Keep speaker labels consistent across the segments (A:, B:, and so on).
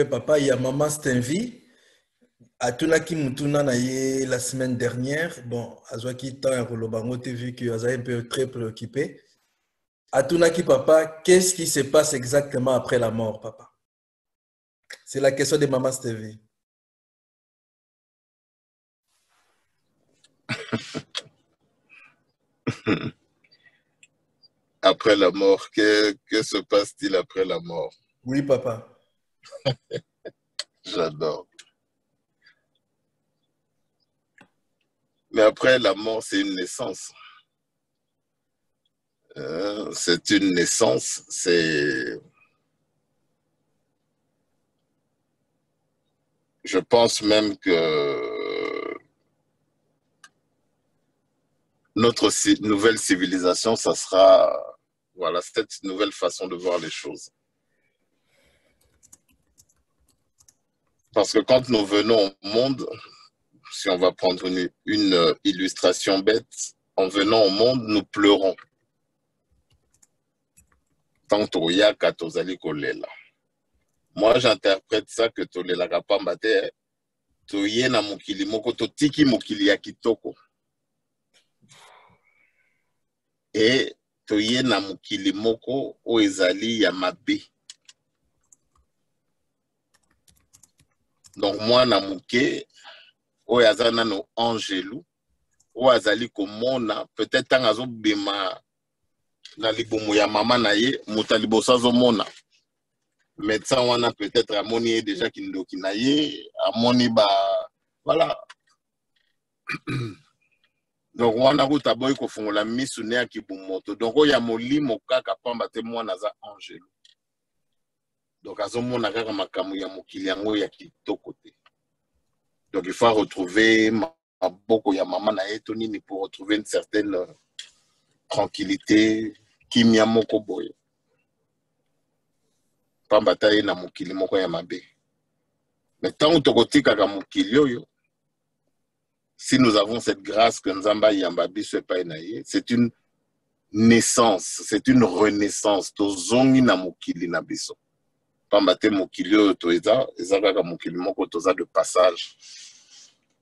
A: Papa, il y a Maman Stenvi. Atunaki Mutuna na ye la semaine dernière. Bon, Azwaki Tan et Rolobango, t'as vu que Aza est un peu très préoccupé. Atunaki Papa, qu'est-ce qui se passe exactement après la mort, Papa? C'est la question de Maman Stenvi.
B: Après la mort, que se passe-t-il après la mort?
A: Oui, Papa.
B: J'adore. Mais après la mort, c'est une naissance. C'est une naissance, je pense même que notre nouvelle civilisation, ça sera, voilà, cette nouvelle façon de voir les choses. Parce que quand nous venons au monde, si on va prendre une illustration bête, en venant au monde, nous pleurons. Tant toya katozali kolela. Moi, j'interprète ça que tolela kapamba te, toye na mokili moko totiki mokili ya kitoko. Et toye na mokili moko o ezali ya mabe. Donc moi na muke o yazana no angelu o azali komona peut-être tant azo bema na libumu ya mama na ye mutalibosa zo mona. Médecin wana peut-être amoni déjà kindoki na ye amoni ba voilà. Donc wana kuta boy ko fungola misu ne akibumoto donc o ya molimo kaka pamba te mwana za angelu. Donc azomona kaka makamu ya mokili yango ya kitoko te. Donc il faut retrouver maboko ya mama na ye to nini pour retrouver une certaine tranquillité kimia moko boye. Pamba ta ye na mokili moko ya mabe. Mais tant que tokotika ka mokili oyo, si nous avons cette grâce que Nzamba Yambabi se paye na ye, c'est une naissance, c'est une renaissance. Tozongi na mokili na biso. Pamba te mokili oyo toeza, ezaka ka mokili moko toza de passage.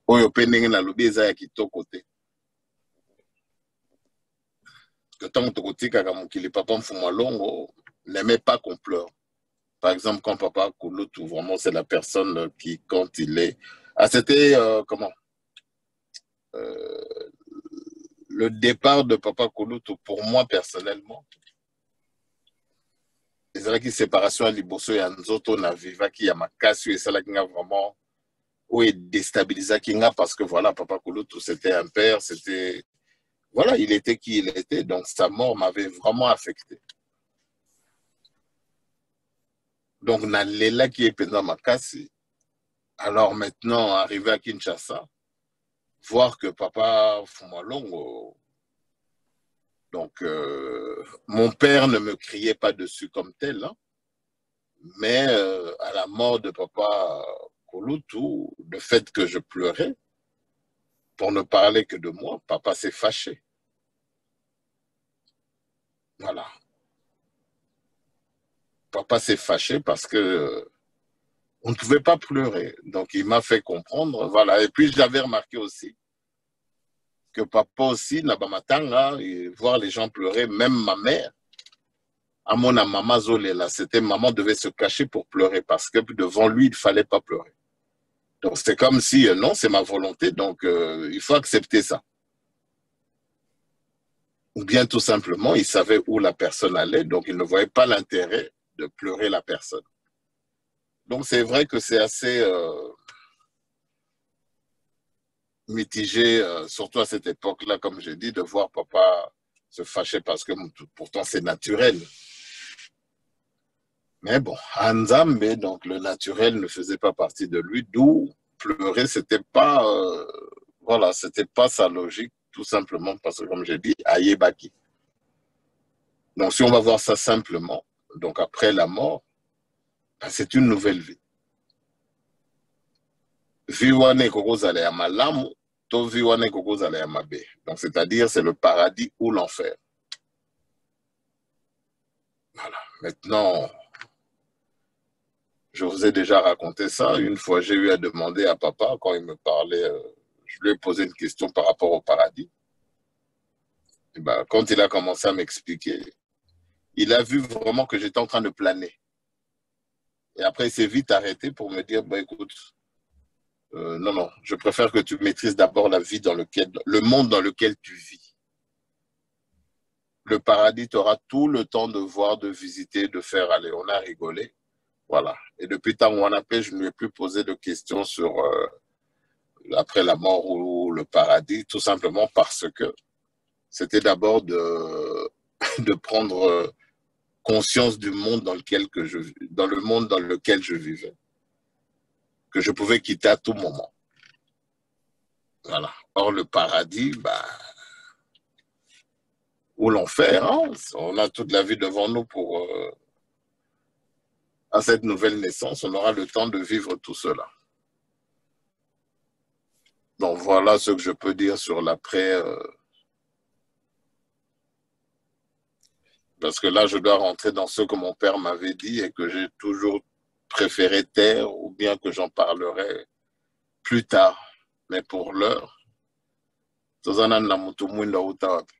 B: Oyo pe ndenge na lobi eza ya kitoko te. Que tant que tokotika ka mokili papa Mfumwa Longo n'aimait pas qu'on pleure. Par exemple, quand Papa Kouloutou, vraiment, c'est la personne qui, quand il est... Ah, c'était, comment le départ de Papa Kouloutou, pour moi, personnellement, c'est vrai qu'il séparation à Liboso et à Nzoto, na viva qui a ma casse, et ça là qui a vraiment... Ou est déstabilisé Kinga parce que voilà, Papa Kouloutou, c'était un père, c'était... Voilà, il était qui il était, donc sa mort m'avait vraiment affecté. Donc, Nalela qui est pendant ma casse, alors maintenant, arrivé à Kinshasa, voir que Papa Mfumwa Longo, donc mon père ne me criait pas dessus comme tel, hein, mais à la mort de Papa Kouloutou, le fait que je pleurais, pour ne parler que de moi, Papa s'est fâché. Voilà. Papa s'est fâché parce que on ne pouvait pas pleurer. Donc il m'a fait comprendre, voilà. Et puis j'avais remarqué aussi que papa aussi, Nabamatanga, voir les gens pleurer, même ma mère, à mon maman Zolela, c'était maman devait se cacher pour pleurer parce que devant lui, il ne fallait pas pleurer. Donc c'était comme si, non, c'est ma volonté, donc il faut accepter ça. Ou bien tout simplement, il savait où la personne allait, donc il ne voyait pas l'intérêt de pleurer la personne. Donc c'est vrai que c'est assez mitigé, surtout à cette époque-là, comme j'ai dit, de voir papa se fâcher parce que pourtant c'est naturel. Mais bon, Nzambe, donc le naturel ne faisait pas partie de lui, d'où pleurer, c'était pas, voilà, c'était pas sa logique, tout simplement parce que, comme j'ai dit, Ayebaki. Donc si on va voir ça simplement, donc après la mort, c'est une nouvelle vie. Viwane kokozala ya malamu, to viwane kokozala ya mabe. Donc c'est-à-dire c'est le paradis ou l'enfer. Voilà. Maintenant, Je vous ai déjà raconté ça. Une fois, j'ai eu à demander à papa, quand il me parlait, je lui ai posé une question par rapport au paradis. Et ben, quand il a commencé à m'expliquer, il a vu vraiment que j'étais en train de planer. Et après, il s'est vite arrêté pour me dire, bah, écoute, non, non, je préfère que tu maîtrises d'abord la vie dans lequel, le monde dans lequel tu vis. Le paradis, tu auras tout le temps de voir, de visiter, de faire aller. On a rigolé. Voilà. Et depuis tant qu'on a fait, je ne lui ai plus posé de questions sur après la mort ou le paradis, tout simplement parce que c'était d'abord de prendre conscience du monde dans le monde dans lequel je vivais, que je pouvais quitter à tout moment. Voilà. Or, le paradis, bah, ou l'enfer, hein, on a toute la vie devant nous pour à cette nouvelle naissance, on aura le temps de vivre tout cela. Donc voilà ce que je peux dire sur l'après. Parce que là, je dois rentrer dans ce que mon père m'avait dit et que j'ai toujours préféré taire ou bien que j'en parlerai plus tard. Mais pour l'heure, Tozana Namutu Mwinda Utawapi.